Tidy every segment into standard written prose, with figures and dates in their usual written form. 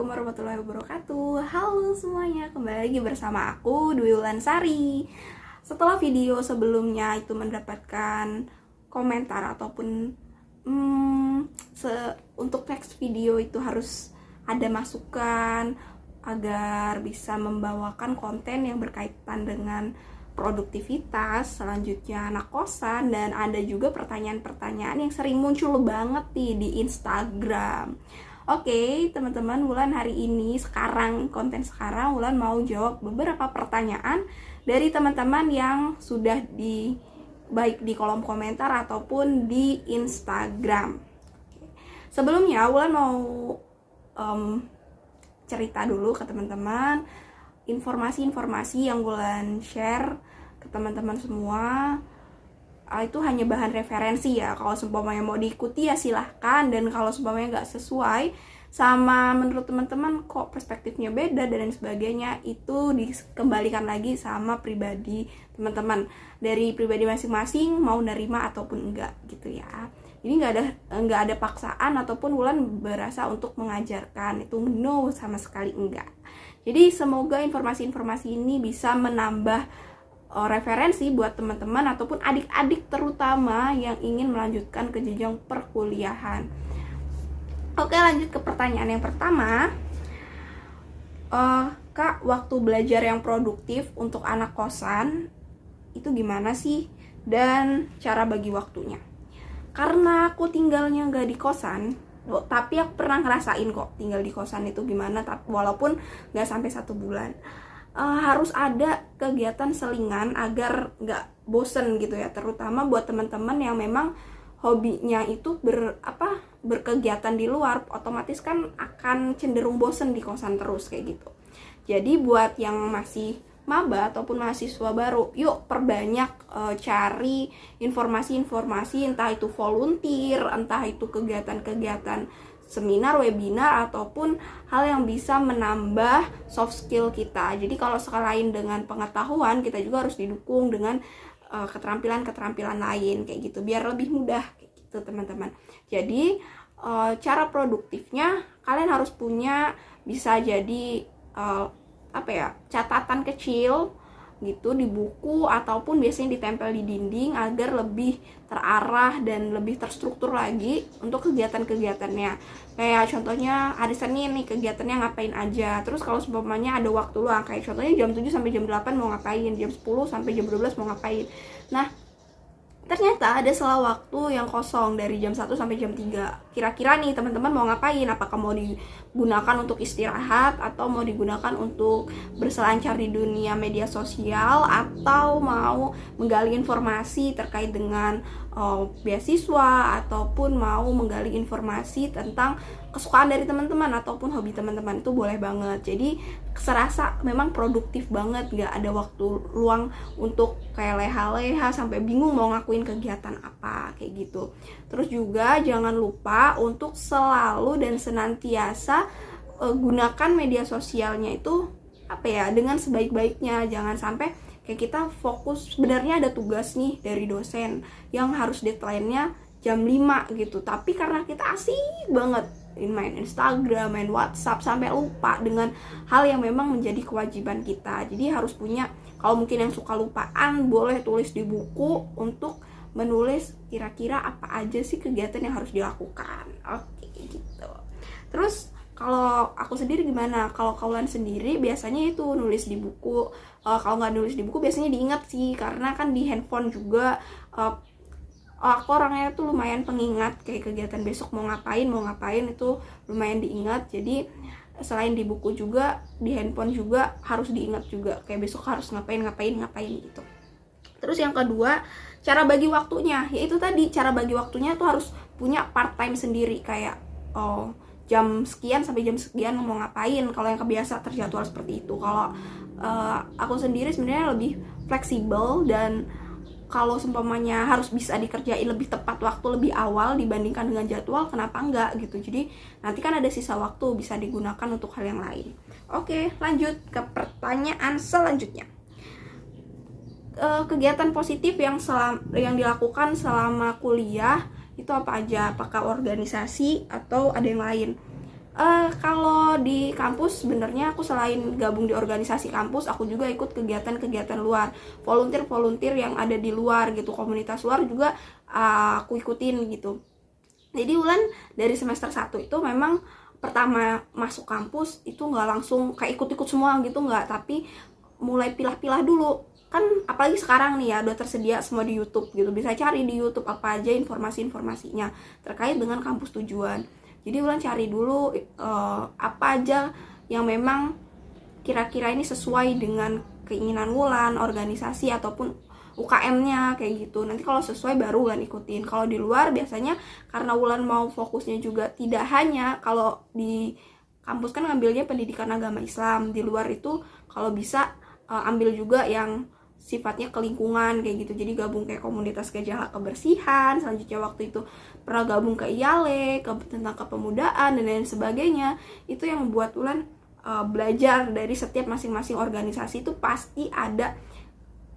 Assalamualaikum warahmatullahi wabarakatuh. Halo semuanya, kembali lagi bersama aku Dwi Wulansari. Setelah video sebelumnya itu mendapatkan komentar ataupun untuk next video itu harus ada masukan agar bisa membawakan konten yang berkaitan dengan produktivitas, selanjutnya anak kosan, dan ada juga pertanyaan-pertanyaan yang sering muncul banget nih di Instagram. Oke, teman-teman, Wulan hari ini konten sekarang Wulan mau jawab beberapa pertanyaan dari teman-teman yang sudah baik di kolom komentar ataupun di Instagram. Sebelumnya Wulan mau cerita dulu ke teman-teman informasi-informasi yang Wulan share ke teman-teman semua itu hanya bahan referensi ya. Kalau seumpamanya mau diikuti ya silahkan, dan kalau seumpamanya nggak sesuai sama menurut teman-teman kok perspektifnya beda dan lain sebagainya, itu dikembalikan lagi sama pribadi teman-teman, dari pribadi masing-masing mau nerima ataupun enggak gitu ya. Jadi nggak ada paksaan ataupun Wulan berasa untuk mengajarkan, itu no, sama sekali enggak. Jadi semoga informasi-informasi ini bisa menambah referensi buat teman-teman ataupun adik-adik terutama yang ingin melanjutkan ke jenjang perkuliahan. Oke, lanjut ke pertanyaan yang pertama. Kak, waktu belajar yang produktif untuk anak kosan itu gimana sih? Dan cara bagi waktunya. Karena aku tinggalnya nggak di kosan, tapi aku pernah ngerasain kok tinggal di kosan itu gimana, walaupun nggak sampai 1 bulan. Harus ada kegiatan selingan agar nggak bosen gitu ya, terutama buat teman-teman yang memang hobinya itu berkegiatan di luar, otomatis kan akan cenderung bosen di kosan terus kayak gitu. Jadi buat yang masih maba ataupun mahasiswa baru, yuk perbanyak cari informasi-informasi, entah itu volunteer, entah itu kegiatan-kegiatan seminar, webinar, ataupun hal yang bisa menambah soft skill kita. Jadi kalau selain dengan pengetahuan, kita juga harus didukung dengan keterampilan-keterampilan lain kayak gitu, biar lebih mudah kayak gitu teman-teman. Jadi cara produktifnya kalian harus punya, bisa jadi catatan kecil gitu di buku ataupun biasanya ditempel di dinding agar lebih terarah dan lebih terstruktur lagi untuk kegiatan-kegiatannya. Kayak contohnya hari Senin nih kegiatannya ngapain aja. Terus kalau sebelumnya ada waktu luang, kayak contohnya jam 7 sampai jam 8 mau ngapain, jam 10 sampai jam 12 mau ngapain. Nah, ternyata ada sela waktu yang kosong dari jam 1 sampai jam 3. Kira-kira nih teman-teman mau ngapain? Apakah mau digunakan untuk istirahat atau mau digunakan untuk berselancar di dunia media sosial, atau mau menggali informasi terkait dengan beasiswa, ataupun mau menggali informasi tentang kesukaan dari teman-teman ataupun hobi teman-teman, itu boleh banget. Jadi serasa memang produktif banget, gak ada waktu luang untuk kayak leha-leha sampai bingung mau ngakuin kegiatan apa kayak gitu. Terus juga jangan lupa untuk selalu dan senantiasa gunakan media sosialnya itu dengan sebaik-baiknya. Jangan sampai kayak kita fokus, sebenarnya ada tugas nih dari dosen yang harus deadline-nya jam 5 gitu, tapi karena kita asik banget main Instagram, main WhatsApp, sampai lupa dengan hal yang memang menjadi kewajiban kita. Jadi harus punya, kalau mungkin yang suka lupaan, boleh tulis di buku untuk menulis kira-kira apa aja sih kegiatan yang harus dilakukan. Oke, gitu. Terus kalau aku sendiri gimana? Kalau kalian sendiri biasanya itu nulis di buku. Kalau nggak nulis di buku biasanya diingat sih, karena kan di handphone juga aku orangnya tuh lumayan pengingat, kayak kegiatan besok mau ngapain itu lumayan diingat. Jadi selain di buku juga di handphone juga harus diingat juga, kayak besok harus ngapain gitu. Terus yang kedua, cara bagi waktunya, yaitu tadi cara bagi waktunya tuh harus punya part time sendiri, kayak jam sekian sampai jam sekian mau ngapain. Kalau yang kebiasa terjadwal seperti itu. Kalau aku sendiri sebenarnya lebih fleksibel, dan kalau seumpamanya harus bisa dikerjain lebih tepat waktu, lebih awal dibandingkan dengan jadwal, kenapa enggak gitu. Jadi nanti kan ada sisa waktu bisa digunakan untuk hal yang lain. Oke, lanjut ke pertanyaan selanjutnya. Kegiatan positif yang dilakukan selama kuliah itu apa aja? Apakah organisasi atau ada yang lain? Kalau di kampus sebenarnya aku selain gabung di organisasi kampus, aku juga ikut kegiatan-kegiatan luar, volunteer yang ada di luar gitu, komunitas luar juga aku ikutin gitu. Jadi Wulan dari semester 1 itu memang pertama masuk kampus itu nggak langsung kayak ikut-ikut semua gitu, nggak, tapi mulai pilah-pilah dulu. Kan apalagi sekarang nih ya udah tersedia semua di YouTube gitu, bisa cari di YouTube apa aja informasi-informasinya terkait dengan kampus tujuan. Jadi Wulan cari dulu apa aja yang memang kira-kira ini sesuai dengan keinginan Wulan, organisasi ataupun UKM-nya kayak gitu. Nanti kalau sesuai baru Wulan ikutin. Kalau di luar biasanya karena Wulan mau fokusnya juga tidak hanya kalau di kampus kan ngambilnya pendidikan agama Islam, di luar itu kalau bisa ambil juga yang sifatnya ke lingkungan kayak gitu. Jadi gabung kayak komunitas gajah kebersihan, selanjutnya waktu itu pernah gabung ke IALE, tentang kepemudaan dan lain sebagainya. Itu yang membuat Wulan belajar dari setiap masing-masing organisasi itu pasti ada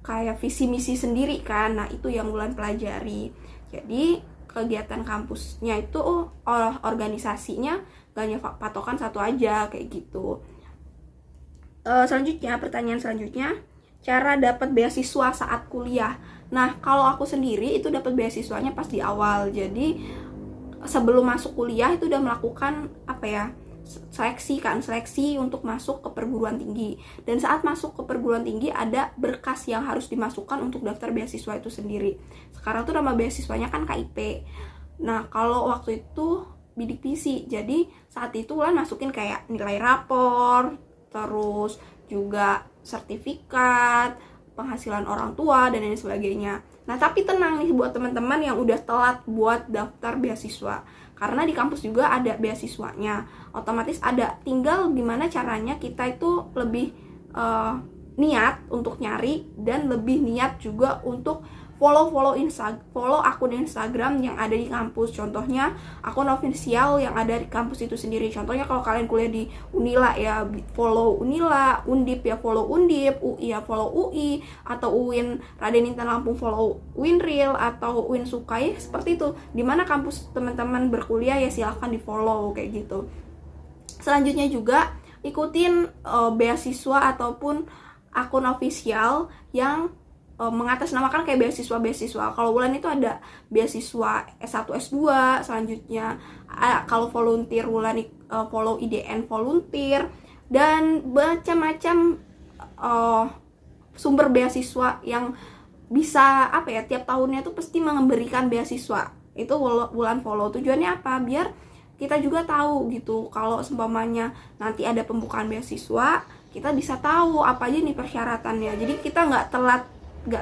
kayak visi misi sendiri kan. Nah, itu yang Wulan pelajari. Jadi kegiatan kampusnya itu organisasinya gak hanya patokan satu aja kayak gitu. Selanjutnya, pertanyaan selanjutnya, cara dapat beasiswa saat kuliah. Nah, kalau aku sendiri itu dapat beasiswanya pas di awal. Jadi sebelum masuk kuliah itu udah melakukan seleksi untuk masuk ke perguruan tinggi. Dan saat masuk ke perguruan tinggi ada berkas yang harus dimasukkan untuk daftar beasiswa itu sendiri. Sekarang tuh nama beasiswanya kan KIP. Nah, kalau waktu itu bidik misi. Jadi saat itu Wulan masukin kayak nilai rapor, terus juga sertifikat, penghasilan orang tua dan lain sebagainya. Nah, tapi tenang nih buat teman-teman yang udah telat buat daftar beasiswa. Karena di kampus juga ada beasiswanya. Otomatis ada, tinggal gimana caranya kita itu lebih niat untuk nyari dan lebih niat juga untuk follow akun Instagram yang ada di kampus. Contohnya akun official yang ada di kampus itu sendiri. Contohnya kalau kalian kuliah di Unila ya follow Unila, Undip ya follow Undip, UI ya follow UI, atau UIN Raden Intan Lampung follow Winril, atau UIN Sukai, seperti itu. Dimana kampus teman-teman berkuliah ya silahkan di follow kayak gitu. Selanjutnya juga ikutin beasiswa ataupun akun official yang mengatasnamakan kayak beasiswa. Kalau Wulan itu ada beasiswa S1, S2, selanjutnya kalau volunteer Wulan follow IDN volunteer, dan macam-macam sumber beasiswa yang bisa tiap tahunnya tuh pasti memberikan beasiswa. Itu Wulan follow. Tujuannya apa? Biar kita juga tahu gitu, kalau seumpamanya nanti ada pembukaan beasiswa, kita bisa tahu apa aja nih persyaratannya. Jadi kita nggak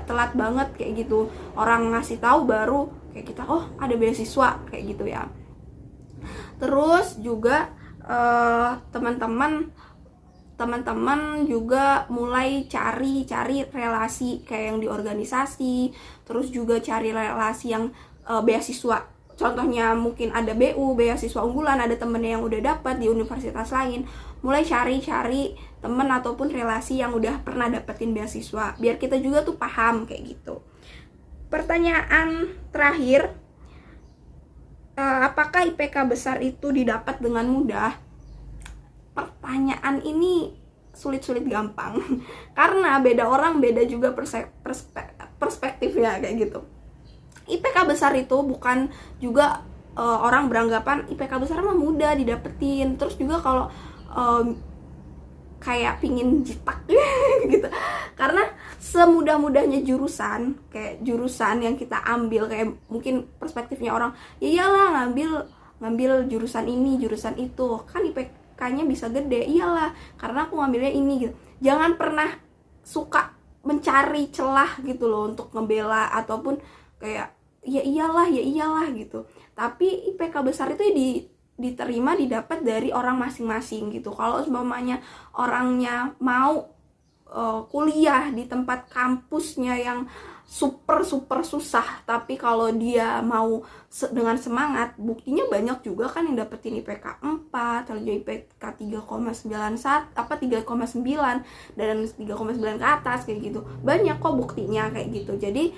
telat banget kayak gitu, orang ngasih tahu baru kayak kita ada beasiswa kayak gitu ya. Terus juga teman-teman juga mulai cari relasi kayak yang di organisasi, terus juga cari relasi yang beasiswa. Contohnya mungkin ada BU, beasiswa unggulan, ada temennya yang udah dapat di universitas lain. Mulai cari temen ataupun relasi yang udah pernah dapetin beasiswa, biar kita juga tuh paham kayak gitu. Pertanyaan terakhir, apakah IPK besar itu didapat dengan mudah? Pertanyaan ini sulit-sulit gampang karena beda orang beda juga perspektif ya kayak gitu. IPK besar itu bukan juga orang beranggapan IPK besar mah mudah didapetin. Terus juga kalau kayak pingin jitak gitu, karena semudah-mudahnya jurusan yang kita ambil, kayak mungkin perspektifnya orang ya iyalah ngambil jurusan ini jurusan itu kan IPK-nya bisa gede, iyalah karena aku ngambilnya ini gitu. Jangan pernah suka mencari celah gitu loh untuk ngebela ataupun kayak ya iyalah gitu. Tapi IPK besar itu diterima didapat dari orang masing-masing gitu. Kalau umpamanya orangnya mau kuliah di tempat kampusnya yang super susah, tapi kalau dia mau dengan semangat, buktinya banyak juga kan yang dapetin IPK 4, terus IPK 3,9 dan 3,9 ke atas kayak gitu. Banyak kok buktinya kayak gitu. Jadi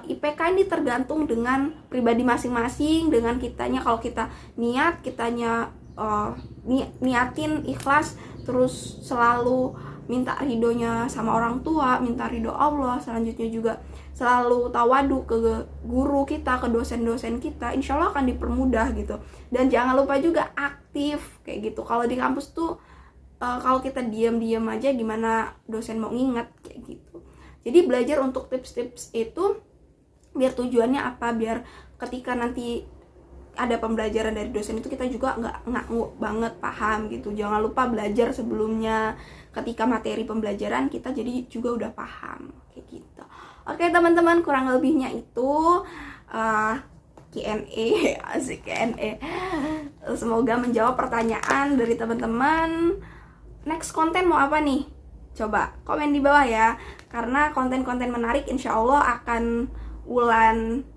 IPK ini tergantung dengan pribadi masing-masing, dengan kitanya. Kalau kita niat, kitanya niatin ikhlas, terus selalu minta ridhonya sama orang tua, minta ridho Allah. Selanjutnya juga selalu tawadu ke guru kita, ke dosen-dosen kita, insya Allah akan dipermudah gitu. Dan jangan lupa juga aktif kayak gitu. Kalau di kampus tuh kalau kita diam-diam aja gimana dosen mau nginget kayak gitu. Jadi belajar untuk tips-tips itu biar tujuannya apa, biar ketika nanti ada pembelajaran dari dosen itu kita juga nggak banget paham gitu. Jangan lupa belajar sebelumnya, ketika materi pembelajaran kita jadi juga udah paham kayak gitu. Oke teman-teman, kurang lebihnya itu Q&A asik Q&A. Semoga menjawab pertanyaan dari teman-teman. Next konten mau apa nih? Coba komen di bawah ya, karena konten-konten menarik insya Allah akan Wulan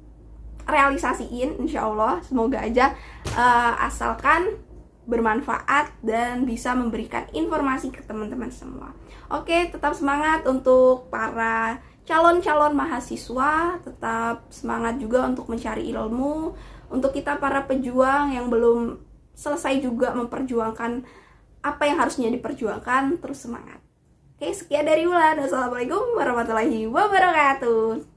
realisasiin insya Allah. Semoga aja asalkan bermanfaat dan bisa memberikan informasi ke teman-teman semua. Oke, tetap semangat untuk para calon-calon mahasiswa, tetap semangat juga untuk mencari ilmu. Untuk kita para pejuang yang belum selesai juga memperjuangkan apa yang harusnya diperjuangkan, terus semangat. Oke, sekian dari Wulan. Wassalamualaikum warahmatullahi wabarakatuh.